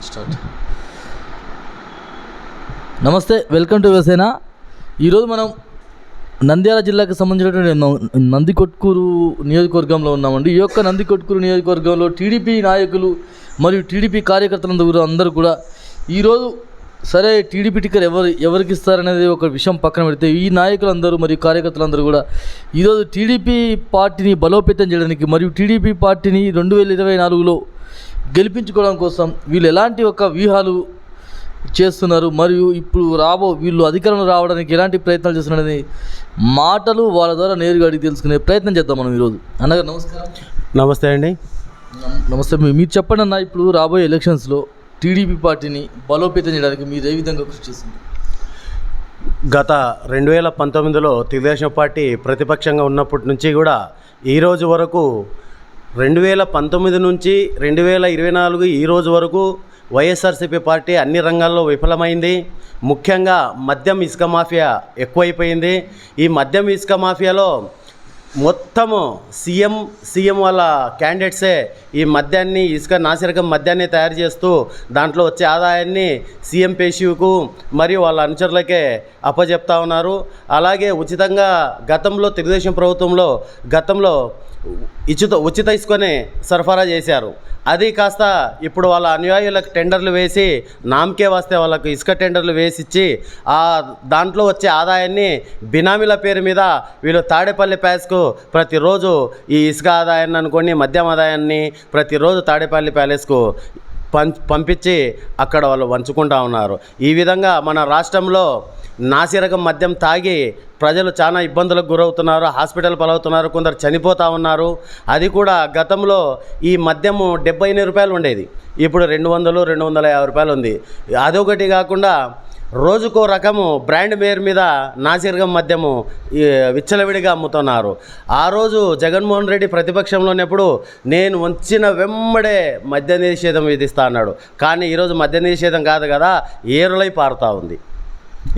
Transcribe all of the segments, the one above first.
Start. నమస్తే, welcome to Yuvasena. ఈరోజు మనం నంద్యాల జిల్లాకు సంబంధించినటువంటి నందికొట్కూరు నియోజకవర్గంలో ఉన్నామండి. ఈ యొక్క నందికొట్కూరు నియోజకవర్గంలో టీడీపీ నాయకులు మరియు టీడీపీ కార్యకర్తలందరూ అందరూ కూడా ఈరోజు సరే టీడీపీ టికెట్ ఎవరికి ఇస్తారనేది ఒక విషయం పక్కన పెడితే ఈ నాయకులందరూ మరియు కార్యకర్తలందరూ కూడా ఈరోజు టీడీపీ పార్టీని బలోపేతం చేయడానికి మరియు టీడీపీ పార్టీని 2024లో గెలిపించుకోవడం కోసం వీళ్ళు ఎలాంటి ఒక వ్యూహాలు చేస్తున్నారు మరియు ఇప్పుడు వీళ్ళు అధికారంలో రావడానికి ఎలాంటి ప్రయత్నాలు చేస్తున్నారని మాటలు వాళ్ళ ద్వారా నేరుగా అడిగి తెలుసుకునే ప్రయత్నం చేద్దాం మనం ఈరోజు. అన్నగారు నమస్కారం. నమస్తే అండి. నమస్తే. మీరు చెప్పండి అన్న, ఇప్పుడు రాబోయే ఎలక్షన్స్లో టీడీపీ పార్టీని బలోపేతం చేయడానికి మీరు ఏ విధంగా కృషి చేస్తున్నారు? గత 2019లో తెలుగుదేశం పార్టీ ప్రతిపక్షంగా ఉన్నప్పటి నుంచి కూడా ఈరోజు వరకు 2019 నుంచి 2024 ఈ రోజు వరకు వైఎస్ఆర్సీపీ పార్టీ అన్ని రంగాల్లో విఫలమైంది. ముఖ్యంగా మద్యం ఇసుక మాఫియా ఎక్కువైపోయింది. ఈ మద్యం ఇసుక మాఫియాలో మొత్తము సీఎం వాళ్ళ క్యాండిడేట్సే ఈ మద్యాన్ని ఇసుక నాసిరకం మద్యాన్ని తయారు చేస్తూ దాంట్లో వచ్చే ఆదాయాన్ని సీఎం పేషీకు మరియు వాళ్ళ అనుచరులకే అప్పచెప్తా ఉన్నారు. అలాగే ఉచితంగా గతంలో తెలుగుదేశం ప్రభుత్వంలో ఉచిత ఇసుకని సరఫరా చేశారు. అది కాస్త ఇప్పుడు వాళ్ళ అనుయాయులకు టెండర్లు వేసి నామకే వస్తే వాళ్ళకు ఇసుక టెండర్లు వేసిచ్చి ఆ దాంట్లో వచ్చే ఆదాయాన్ని బినామీల పేరు మీద వీళ్ళు తాడేపల్లి ప్యాలెస్కు ప్రతిరోజు ఈ ఇసుక ఆదాయాన్ని అనుకోండి మద్యం ఆదాయాన్ని ప్రతిరోజు తాడేపల్లి ప్యాలెస్కు పంపించి అక్కడ వాళ్ళు వంచుకుంటూ ఉన్నారు. ఈ విధంగా మన రాష్ట్రంలో నాసిరకం మద్యం తాగి ప్రజలు చాలా ఇబ్బందులకు గురవుతున్నారు, హాస్పిటల్ పాలవుతున్నారు, కొందరు చనిపోతూ ఉన్నారు. అది కూడా గతంలో ఈ మద్యము 78 రూపాయలు ఉండేది, ఇప్పుడు 200, 250 రూపాయలు ఉంది. అదొకటి కాకుండా రోజుకో రకము బ్రాండ్ పేరు మీద నాసిరకం మద్యము విచ్చలవిడిగా అమ్ముతున్నారు. ఆ రోజు జగన్మోహన్ రెడ్డి ప్రతిపక్షంలో ఉన్నప్పుడు నేను వచ్చిన వెంబడే మద్య నిషేధం విధిస్తా అన్నాడు. కానీ ఈరోజు మద్య నిషేధం కాదు కదా, ఏరులై పారుతూ ఉంది.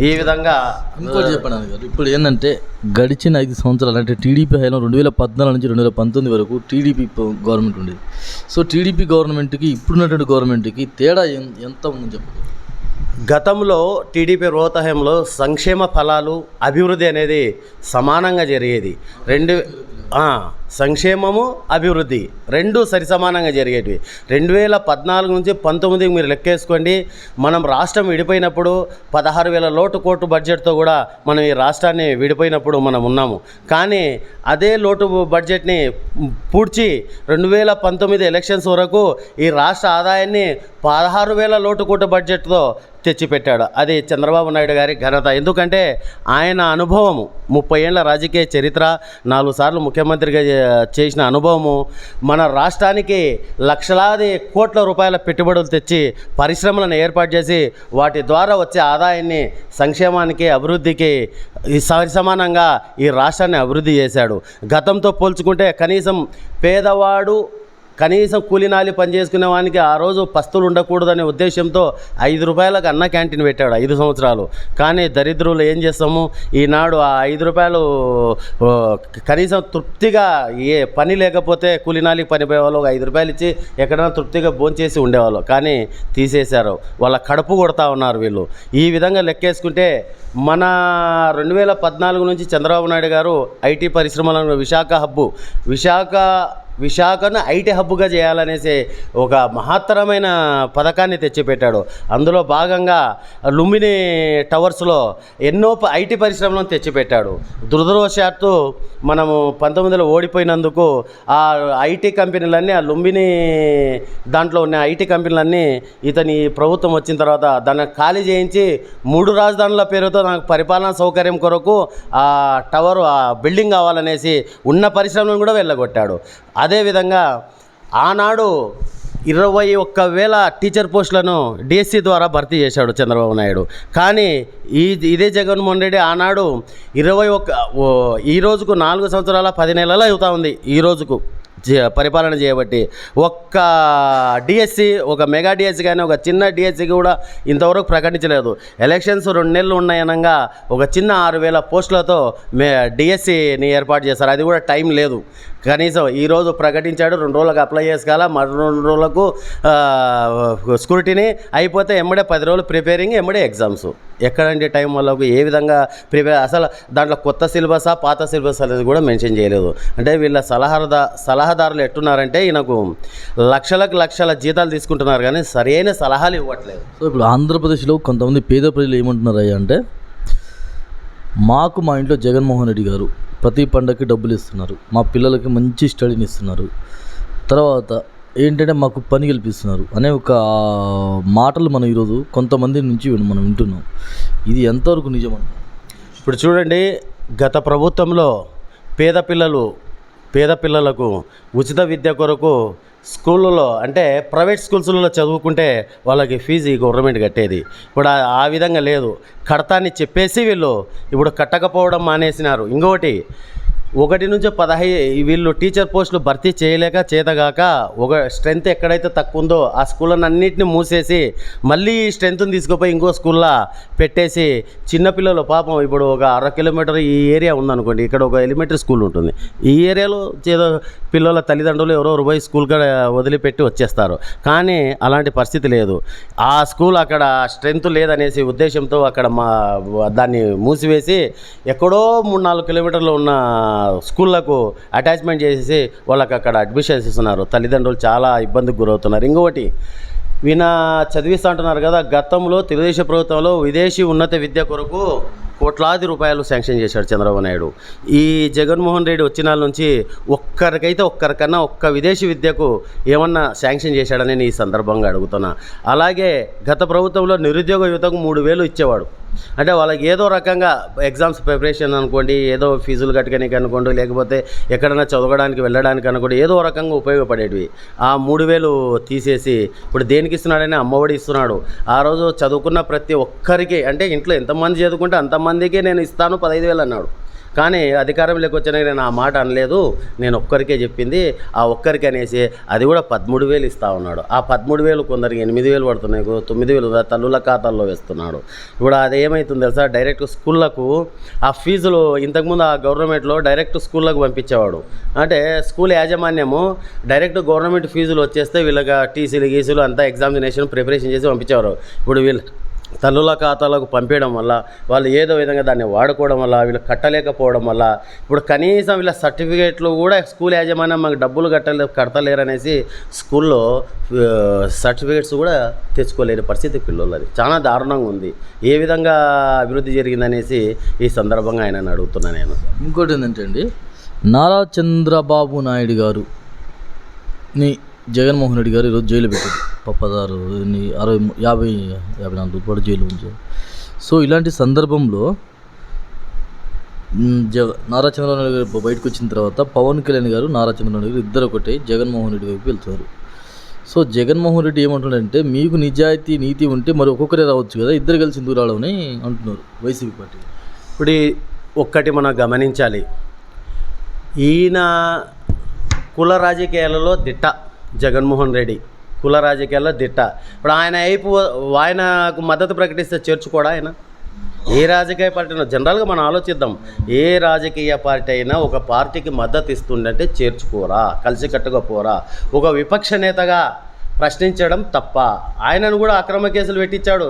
ఈ విధంగా ఇంకోటి చెప్పండి గారు, ఇప్పుడు ఏంటంటే గడిచిన 5 సంవత్సరాలు అంటే టీడీపీ హయాంలో 2014 నుంచి 2019 వరకు టీడీపీ గవర్నమెంట్ ఉండేది. సో టీడీపీ గవర్నమెంట్కి ఇప్పుడున్నటువంటి గవర్నమెంట్కి తేడా ఎంత ఉందని చెప్పండి. గతంలో టీడీపీ రోతహయంలో సంక్షేమ ఫలాలు అభివృద్ధి అనేది సమానంగా జరిగేది. సంక్షేమము అభివృద్ధి రెండు సరిసమానంగా జరిగేటివి. 2014 నుంచి 19 మీరు లెక్కేసుకోండి. మనం రాష్ట్రం విడిపోయినప్పుడు 16,000 కోట్ల బడ్జెట్తో కూడా మనం ఈ రాష్ట్రాన్ని విడిపోయినప్పుడు మనం ఉన్నాము. కానీ అదే లోటు బడ్జెట్ని పూడ్చి 2019 ఎలక్షన్స్ వరకు ఈ రాష్ట్ర ఆదాయాన్ని 16,000 కోట్ల బడ్జెట్తో తెచ్చిపెట్టాడు. అది చంద్రబాబు నాయుడు గారి ఘనత. ఎందుకంటే ఆయన అనుభవము 30 ఏళ్ల రాజకీయ చరిత్ర, 4 సార్లు ముఖ్యమంత్రిగా చేసిన అనుభవము మన రాష్ట్రానికి లక్షలాది కోట్ల రూపాయల పెట్టుబడులు తెచ్చి పరిశ్రమలను ఏర్పాటు చేసి వాటి ద్వారా వచ్చే ఆదాయాన్ని సంక్షేమానికి అభివృద్ధికి సమానంగా ఈ రాష్ట్రాన్ని అభివృద్ధి చేశాడు. గతంతో పోల్చుకుంటే కనీసం కూలినాలి పనిచేసుకునే వానికి ఆ రోజు పస్తులు ఉండకూడదనే ఉద్దేశంతో 5 రూపాయలకు అన్న క్యాంటీన్ పెట్టాడు 5 సంవత్సరాలు. కానీ దరిద్రులు ఏం చేస్తాము, ఈనాడు ఆ 5 రూపాయలు కనీసం తృప్తిగా ఏ పని లేకపోతే కూలినాలికి పని పోయేవాళ్ళు 5 రూపాయలు ఇచ్చి ఎక్కడైనా తృప్తిగా భోంచేసి ఉండేవాళ్ళు. కానీ తీసేశారు, వాళ్ళ కడుపు కొడతా ఉన్నారు వీళ్ళు. ఈ విధంగా లెక్కేసుకుంటే మన 2014 నుంచి చంద్రబాబు నాయుడు గారు ఐటీ పరిశ్రమలను విశాఖను ఐటీ హబ్గా చేయాలనేసి ఒక మహత్తరమైన పథకాన్ని తెచ్చిపెట్టాడు. అందులో భాగంగా లుంబిని టవర్స్లో ఎన్నో ఐటీ పరిశ్రమలను తెచ్చిపెట్టాడు. దురదృష్టవశాత్తు మనము 19లో ఓడిపోయినందుకు ఆ ఐటీ కంపెనీలన్నీ, ఆ లుంబిని దాంట్లో ఉన్న ఐటీ కంపెనీలన్నీ ఇతని ప్రభుత్వం వచ్చిన తర్వాత దాన్ని ఖాళీ చేయించి 3 రాజధానుల పేరుతో నాకు పరిపాలనా సౌకర్యం కొరకు ఆ టవర్ ఆ బిల్డింగ్ కావాలనేసి ఉన్న పరిశ్రమలను కూడా వెళ్ళగొట్టాడు. అదేవిధంగా ఆనాడు 21,000 టీచర్ పోస్టులను డిఎస్సి ద్వారా భర్తీ చేశాడు చంద్రబాబు నాయుడు. కానీ ఇదే జగన్మోహన్ రెడ్డి ఆనాడు ఈ రోజుకు 4 సంవత్సరాల 10 నెలలు అవుతా ఉంది ఈ రోజుకు పరిపాలన చేయబట్టి. ఒక్క డిఎస్సి, ఒక మెగా డిఎస్సి కానీ ఒక చిన్న డిఎస్సికి కూడా ఇంతవరకు ప్రకటించలేదు. ఎలక్షన్స్ 2 నెలలు ఉన్నాయనగా ఒక చిన్న 6,000 పోస్టులతో డిఎస్సిని ఏర్పాటు చేశారు. అది కూడా టైం లేదు. కనీసం ఈరోజు ప్రకటించాడు, 2 రోజులకు అప్లై చేసుకోవాలా, మరి 2 రోజులకు స్కూటిని అయిపోతే ఎమ్మడే 10 రోజులు ప్రిపేరింగ్, ఎమ్మడే ఎగ్జామ్స్. ఎక్కడంటే టైం వాళ్ళకు ఏ విధంగా ప్రిపేర్, అసలు దాంట్లో కొత్త సిలబసా పాత సిలబస్ అనేది కూడా మెన్షన్ చేయలేదు. అంటే వీళ్ళ సలహాదారులు ఎట్టున్నారంటే ఈయనకు లక్షల జీతాలు తీసుకుంటున్నారు కానీ సరైన సలహాలు ఇవ్వట్లేదు. సో ఇప్పుడు ఆంధ్రప్రదేశ్లో కొంతమంది పేద ప్రజలు ఏమంటున్నారు అయ్యా అంటే, మా ఇంట్లో జగన్మోహన్ రెడ్డి గారు ప్రతి పండగకి డబ్బులు ఇస్తున్నారు, మా పిల్లలకి మంచి స్టడీని ఇస్తున్నారు, తర్వాత ఏంటంటే మాకు పని కల్పిస్తున్నారు అనే ఒక మాటలు మనం ఈరోజు కొంతమంది నుంచి మనం వింటున్నాం. ఇది ఎంతవరకు నిజమని? ఇప్పుడు చూడండి, గత ప్రభుత్వంలో పేద పిల్లలకు ఉచిత విద్య కొరకు స్కూళ్ళలో, అంటే ప్రైవేట్ స్కూల్స్లలో చదువుకుంటే వాళ్ళకి ఫీజు గవర్నమెంట్ కట్టేది. ఇప్పుడు ఆ విధంగా లేదు. కడతాన్ని చెప్పేసి వీళ్ళు ఇప్పుడు కట్టకపోవడం మానేసినారు. ఇంకొకటి, 1 నుంచి 15 వీళ్ళు టీచర్ పోస్టులు భర్తీ చేయలేక చేతగాక ఒక స్ట్రెంత్ ఎక్కడైతే తక్కువ ఉందో ఆ స్కూళ్ళని అన్నింటినీ మూసేసి మళ్ళీ స్ట్రెంత్ని తీసుకుపోయి ఇంకో స్కూల్లో పెట్టేసి చిన్నపిల్లలు పాపం ఇప్పుడు ఒక 1/2 కిలోమీటర్ ఈ ఏరియా ఉందనుకోండి, ఇక్కడ ఒక ఎలిమెంటరీ స్కూల్ ఉంటుంది. ఈ ఏరియాలో పిల్లల తల్లిదండ్రులు ఎవరెవరు పోయి స్కూల్గా వదిలిపెట్టి వచ్చేస్తారు. కానీ అలాంటి పరిస్థితి లేదు. ఆ స్కూల్ అక్కడ స్ట్రెంత్ లేదనేసి ఉద్దేశంతో అక్కడ దాన్ని మూసివేసి ఎక్కడో 3-4 కిలోమీటర్లు ఉన్న స్కూళ్ళకు అటాచ్మెంట్ చేసేసి వాళ్ళకి అక్కడ అడ్మిషన్స్ ఇస్తున్నారు. తల్లిదండ్రులు చాలా ఇబ్బందికి గురవుతున్నారు. ఇంకొకటి, చదివిస్తూ అంటున్నారు కదా, గతంలో తెలుగుదేశం ప్రభుత్వంలో విదేశీ ఉన్నత విద్య కొరకు కోట్లాది రూపాయలు శాంక్షన్ చేశాడు చంద్రబాబు నాయుడు. ఈ జగన్మోహన్ రెడ్డి వచ్చిన నుంచి ఒక్కరికన్నా ఒక్క విదేశీ విద్యకు ఏమన్నా శాంక్షన్ చేశాడని నేను ఈ సందర్భంగా అడుగుతున్నా. అలాగే గత ప్రభుత్వంలో నిరుద్యోగ యువతకు 3,000 ఇచ్చేవాడు. అంటే వాళ్ళకి ఏదో రకంగా ఎగ్జామ్స్ ప్రిపరేషన్ అనుకోండి, ఏదో ఫీజులు కట్టుకోనికి అనుకోండి, లేకపోతే ఎక్కడైనా చదవడానికి వెళ్ళడానికి అనుకోండి, ఏదో రకంగా ఉపయోగపడేటివి. ఆ 3,000 తీసేసి ఇప్పుడు దేనికి ఇస్తున్నాడని అమ్మఒడి ఇస్తున్నాడు. ఆ రోజు చదువుకున్న ప్రతి ఒక్కరికి, అంటే ఇంట్లో ఎంతమంది చదువుకుంటే అంతమందికి నేను ఇస్తాను 15,000 అన్నాడు. కానీ అధికారంలోకి వచ్చినా నేను ఆ మాట అనలేదు, నేను ఒక్కరికే చెప్పింది, ఆ ఒక్కరికి అనేసి అది కూడా 13,000 ఇస్తా ఉన్నాడు. ఆ 13,000 కొందరికి 8,000 పడుతున్నాయి, 9,000 తల్లుల ఖాతాల్లో వేస్తున్నాడు. ఇప్పుడు అది ఏమవుతుంది తెలుసా, డైరెక్ట్ స్కూళ్ళకు ఆ ఫీజులు ఇంతకుముందు ఆ గవర్నమెంట్లో డైరెక్ట్ స్కూళ్ళకు పంపించేవాడు. అంటే స్కూల్ యాజమాన్యము డైరెక్ట్ గవర్నమెంట్ ఫీజులు వచ్చేస్తే వీళ్ళకి టీసీలు గీసీలు అంతా ఎగ్జామినేషన్ ప్రిపరేషన్ చేసి పంపించేవారు. ఇప్పుడు వీళ్ళు తల్లుల ఖాతాలకు పంపించడం వల్ల వాళ్ళు ఏదో విధంగా దాన్ని వాడుకోవడం వల్ల వీళ్ళు కట్టలేకపోవడం వల్ల ఇప్పుడు కనీసం వీళ్ళ సర్టిఫికేట్లు కూడా స్కూల్ యాజమాన్యం మాకు డబ్బులు కడతలేరనేసి స్కూల్లో సర్టిఫికేట్స్ కూడా తెచ్చుకోలేని పరిస్థితి పిల్లలది. చాలా దారుణంగా ఉంది. ఏ విధంగా అభివృద్ధి జరిగిందనేసి ఈ సందర్భంగా ఆయనను అడుగుతున్నా నేను. ఇంకోటి ఏంటంటే అండి, నారా చంద్రబాబు నాయుడు గారు జగన్మోహన్ రెడ్డి గారు ఈరోజు జైలు పెట్టారు. 54 రూపాయలు జైలు ఉంచారు. సో ఇలాంటి సందర్భంలో నారా చంద్రబాబు నాయుడు గారు బయటకు వచ్చిన తర్వాత పవన్ కళ్యాణ్ గారు నారా చంద్రబాబు నాయుడు గారు ఇద్దరు ఒకటే జగన్మోహన్ రెడ్డి వైపు వెళ్తారు. సో జగన్మోహన్ రెడ్డి ఏమంటున్నాడంటే, మీకు నీతి ఉంటే మరి ఒక్కొక్కరే రావచ్చు కదా, ఇద్దరు కలిసి ఎందుకు రావని అంటున్నారు వైసీపీ పార్టీ. ఇప్పుడు ఒక్కటి మనం గమనించాలి, ఈయన కుల రాజకీయాలలో దిట్ట. జగన్మోహన్ రెడ్డి కుల రాజకీయాల్లో దిట్ట. ఇప్పుడు ఆయనకు మద్దతు ప్రకటిస్తే చేర్చుకోడా ఆయన? ఏ రాజకీయ పార్టీ అయినా జనరల్గా మనం ఆలోచిద్దాం, ఏ రాజకీయ పార్టీ అయినా ఒక పార్టీకి మద్దతు ఇస్తుందంటే చేర్చుకోరా, కలిసికట్టుగా పోరా. ఒక విపక్ష నేతగా ప్రశ్నించడం తప్ప. ఆయనను కూడా అక్రమ కేసులు పెట్టించాడు.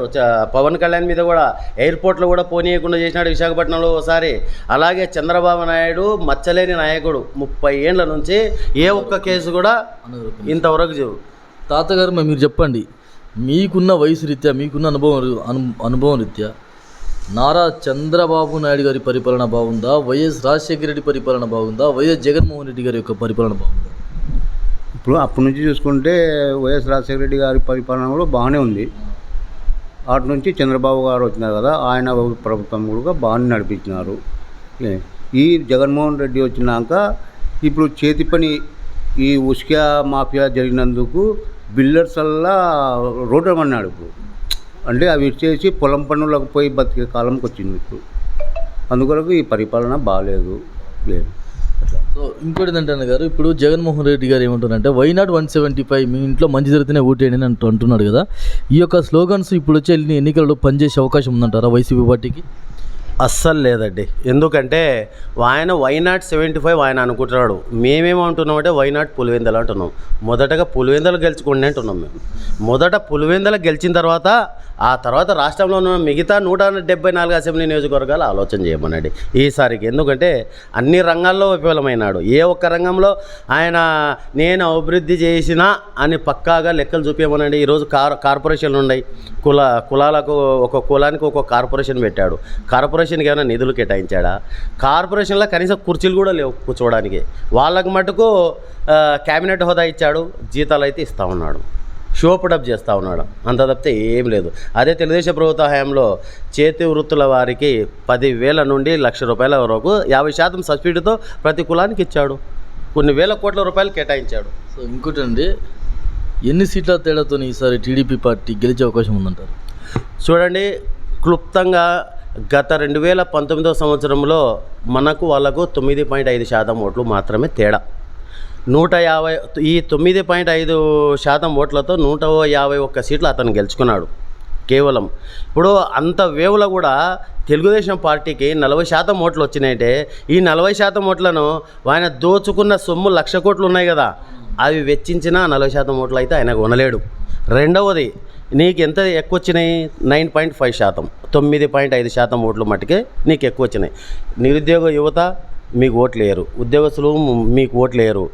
పవన్ కళ్యాణ్ మీద కూడా ఎయిర్పోర్ట్లో కూడా పోనీయకుండా చేసినాడు విశాఖపట్నంలో ఒకసారి. అలాగే చంద్రబాబు నాయుడు మచ్చలేని నాయకుడు, 30 ఏండ్ల నుంచి ఏ ఒక్క కేసు కూడా ఇంతవరకు. తాతగారు మీరు చెప్పండి, మీకున్న వయసు రీత్యా, మీకున్న అనుభవం రీత్యా నారా చంద్రబాబు నాయుడు గారి పరిపాలన బాగుందా, వైఎస్ రాజశేఖర రెడ్డి పరిపాలన బాగుందా, వైఎస్ జగన్మోహన్ రెడ్డి గారి యొక్క పరిపాలన బాగుందా? ఇప్పుడు అప్పటి నుంచి చూసుకుంటే వైఎస్ రాజశేఖర రెడ్డి గారి పరిపాలన కూడా బాగానే ఉంది. అటు నుంచి చంద్రబాబు గారు వచ్చినారు కదా, ఆయన ప్రభుత్వం కూడా బాగానే నడిపించినారు. ఈ జగన్మోహన్ రెడ్డి వచ్చినాక ఇప్పుడు చేతి పని ఈ ఉస్కా మాఫియా జరిగినందుకు బిల్డర్సల్లా రోడ్డు అన్నాడు. ఇప్పుడు అంటే అవి ఇచ్చేసి పొలం పనులకు పోయి బతికే కాలంకి వచ్చింది ఇప్పుడు. అందుకొరకు ఈ పరిపాలన బాగాలేదు. సో ఇంకోటి ఏంటంటే గారు, ఇప్పుడు జగన్మోహన్ రెడ్డి గారు ఏమంటున్నారంటే వైనాట్ 175 మీ ఇంట్లో మంచి జరిగితేనే ఓటేయండి అని అంటున్నాడు కదా. ఈ యొక్క స్లోగన్స్ ఇప్పుడు వచ్చే ఎన్నికలలో పనిచేసే అవకాశం ఉందంటారా వైసీపీ పార్టీకి? అస్సలు లేదండి. ఎందుకంటే ఆయన వైనాట్ 75 ఆయన అనుకుంటున్నాడు. మేమేమంటున్నామంటే వైనాట్ పులివెందులు అంటున్నాం. మొదటగా పులివెందులు గెలుచుకోండి అంటున్నాం మేము. మొదట పులివెందులు గెలిచిన తర్వాత ఆ తర్వాత రాష్ట్రంలో ఉన్న మిగతా 174 అసెంబ్లీ నియోజకవర్గాలు ఆలోచన చేయమనండి ఈసారికి. ఎందుకంటే అన్ని రంగాల్లో విఫలమైనాడు. ఏ ఒక్క రంగంలో ఆయన నేను అభివృద్ధి చేసినా అని పక్కాగా లెక్కలు చూపించమనండి. ఈరోజు కార్పొరేషన్లు ఉన్నాయి. కులాలకు ఒక కులానికి ఒక కార్పొరేషన్ పెట్టాడు. కార్పొరేషన్కి ఏమైనా నిధులు కేటాయించాడా? కార్పొరేషన్లో కనీసం కుర్చీలు కూడా లేవు కూర్చోవడానికి. వాళ్ళకు మటుకు క్యాబినెట్ హోదా ఇచ్చాడు, జీతాలు అయితే ఇస్తూ ఉన్నాడు, షో పుటప్ చేస్తూ ఉన్నాడు. అంత తప్పితే ఏం లేదు. అదే తెలుగుదేశం ప్రభుత్వ హయాంలో చేతి వృత్తుల వారికి 10,000 నుండి ₹1,00,000 వరకు 50% సబ్సిడీతో ప్రతి కులానికి ఇచ్చాడు. కొన్ని వేల కోట్ల రూపాయలు కేటాయించాడు. సో ఇంకోటండి, ఎన్ని సీట్ల తేడాతో ఈసారి టీడీపీ పార్టీ గెలిచే అవకాశం ఉందంటారు? చూడండి, క్లుప్తంగా గత 2019 సంవత్సరంలో మనకు వాళ్ళకు 9.5% ఓట్లు మాత్రమే తేడా. 150 ఈ 9.5% ఓట్లతో 151 సీట్లు అతను గెలుచుకున్నాడు కేవలం. ఇప్పుడు అంత వేవులో కూడా తెలుగుదేశం పార్టీకి 40% ఓట్లు వచ్చినాయంటే ఈ 40% ఓట్లను ఆయన దోచుకున్న సొమ్ము 1,00,000 కోట్లు ఉన్నాయి కదా, అవి వెచ్చించిన 40% ఓట్లు అయితే ఆయన కొనలేడు. రెండవది, నీకు ఎంత ఎక్కువ వచ్చినాయి? 9.5%, 9.5% ఓట్లు మట్టుకే నీకు ఎక్కువ వచ్చినాయి. నిరుద్యోగ యువత మీకు ఓట్లు వేయరు, ఉద్యోగస్తులు మీకు ఓట్లు వేయరు,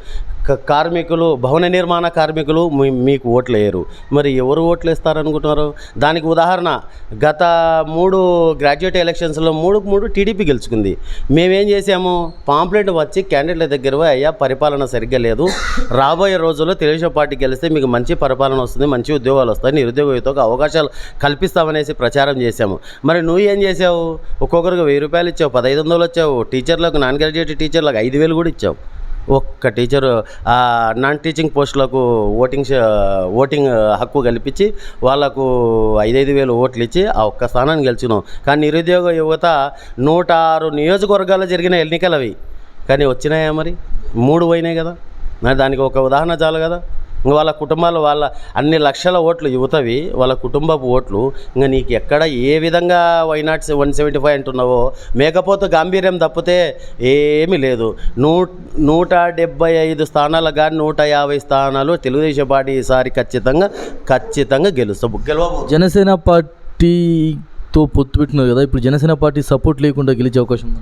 కార్మికులు, భవన నిర్మాణ కార్మికులు మీకు ఓట్లు వేయరు. మరి ఎవరు ఓట్లు వేస్తారనుకుంటున్నారు? దానికి ఉదాహరణ, గత 3 గ్రాడ్యుయేట్ ఎలక్షన్స్లో 3 టీడీపీ గెలుచుకుంది. మేమేం చేసాము? పాంప్లెట్ వచ్చి క్యాండిడేట్ల దగ్గర అయ్యా పరిపాలన సరిగ్గా లేదు, రాబోయే రోజుల్లో తెలుగుదేశం పార్టీ గెలిస్తే మీకు మంచి పరిపాలన వస్తుంది, మంచి ఉద్యోగాలు వస్తాయి, నిరుద్యోగ యువతకు అవకాశాలు కల్పిస్తామనేసి ప్రచారం చేశాము. మరి నువ్వు ఏం చేసావు? ఒక్కొక్కరికి ₹1,000 ఇచ్చావు, 1,500 ఇచ్చావు, టీచర్లకు నాన్ గ్రాడ్యుయేట్ టీచర్లకు 5,000 కూడా ఇచ్చావు. ఒక్క టీచరు నాన్ టీచింగ్ పోస్టులకు ఓటింగ్ హక్కు కల్పించి వాళ్ళకు 5,000 ఓట్లు ఇచ్చి ఆ ఒక్క స్థానాన్ని గెలిచినాం. కానీ నిరుద్యోగ యువత 106 నియోజకవర్గాల్లో జరిగిన ఎన్నికలు అవి, కానీ వచ్చినాయా? మరి 3 పోయినాయి కదా. మరి దానికి ఒక ఉదాహరణ చాలు కదా. ఇంకా వాళ్ళ కుటుంబాలు, వాళ్ళ అన్ని లక్షల ఓట్లు యువతవి, వాళ్ళ కుటుంబపు ఓట్లు. ఇంకా నీకు ఎక్కడ ఏ విధంగా వైనాట్ 175 అంటున్నావో మేకపోతే గాంభీర్యం తప్పితే ఏమీ లేదు. 175 స్థానాలు కానీ 150 స్థానాలు తెలుగుదేశం పార్టీ ఈసారి ఖచ్చితంగా గెలవబోతుంది. జనసేన పార్టీతో పొత్తు పెట్టినారు కదా, ఇప్పుడు జనసేన పార్టీ సపోర్ట్ లేకుండా గెలిచే అవకాశం ఉంది?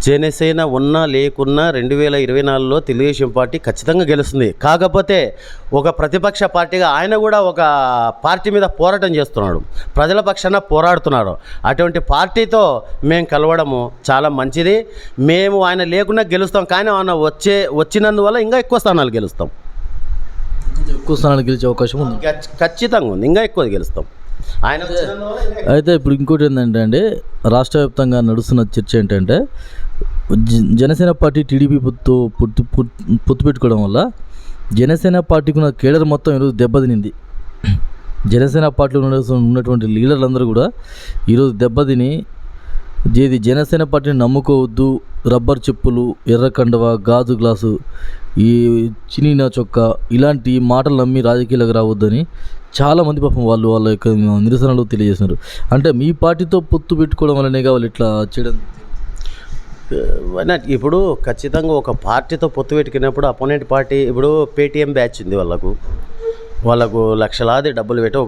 జనసేన ఉన్నా లేకున్నా 2024లో తెలుగుదేశం పార్టీ ఖచ్చితంగా గెలుస్తుంది. కాకపోతే ఒక ప్రతిపక్ష పార్టీగా ఆయన కూడా ఒక పార్టీ మీద పోరాటం చేస్తున్నాడు, ప్రజల పక్షాన పోరాడుతున్నాడు. అటువంటి పార్టీతో మేము కలవడము చాలా మంచిది. మేము ఆయన లేకుండా గెలుస్తాం, కానీ ఆయన వచ్చినందువల్ల ఇంకా ఎక్కువ స్థానాలు గెలుస్తాం. ఎక్కువ స్థానాలు గెలిచే అవకాశం ఉంది, ఖచ్చితంగా ఉంది. ఇంకా ఎక్కువ గెలుస్తాం ఆయన. అయితే ఇప్పుడు ఇంకోటి ఏంటంటే, రాష్ట్ర వ్యాప్తంగా నడుస్తున్న చర్చ ఏంటంటే, జనసేన పార్టీ టీడీపీ పొత్తు పెట్టుకోవడం వల్ల జనసేన పార్టీకి ఉన్న కేడర్ మొత్తం ఈరోజు దెబ్బతినింది. జనసేన పార్టీలో ఉన్నటువంటి లీడర్లందరూ కూడా ఈరోజు దెబ్బతిని, జనసేన పార్టీని నమ్ముకోవద్దు, రబ్బర్ చెప్పులు, ఎర్ర కండవ, గాజు గ్లాసు, ఈ చినిన చొక్క, ఇలాంటి మాటలు నమ్మి రాజకీయాలకు రావద్దని చాలామంది పాపం వాళ్ళ యొక్క నిరసనలు తెలియజేస్తున్నారు. అంటే మీ పార్టీతో పొత్తు పెట్టుకోవడం వల్లనే వాళ్ళు ఇట్లా చేయడం? ఇప్పుడు ఖచ్చితంగా ఒక పార్టీతో పొత్తు పెట్టుకున్నప్పుడు అపోనెంట్ పార్టీ, ఇప్పుడు పేటీఎం బ్యాచ్ ఉంది, వాళ్ళకు లక్షలాది డబ్బులు పెట్టి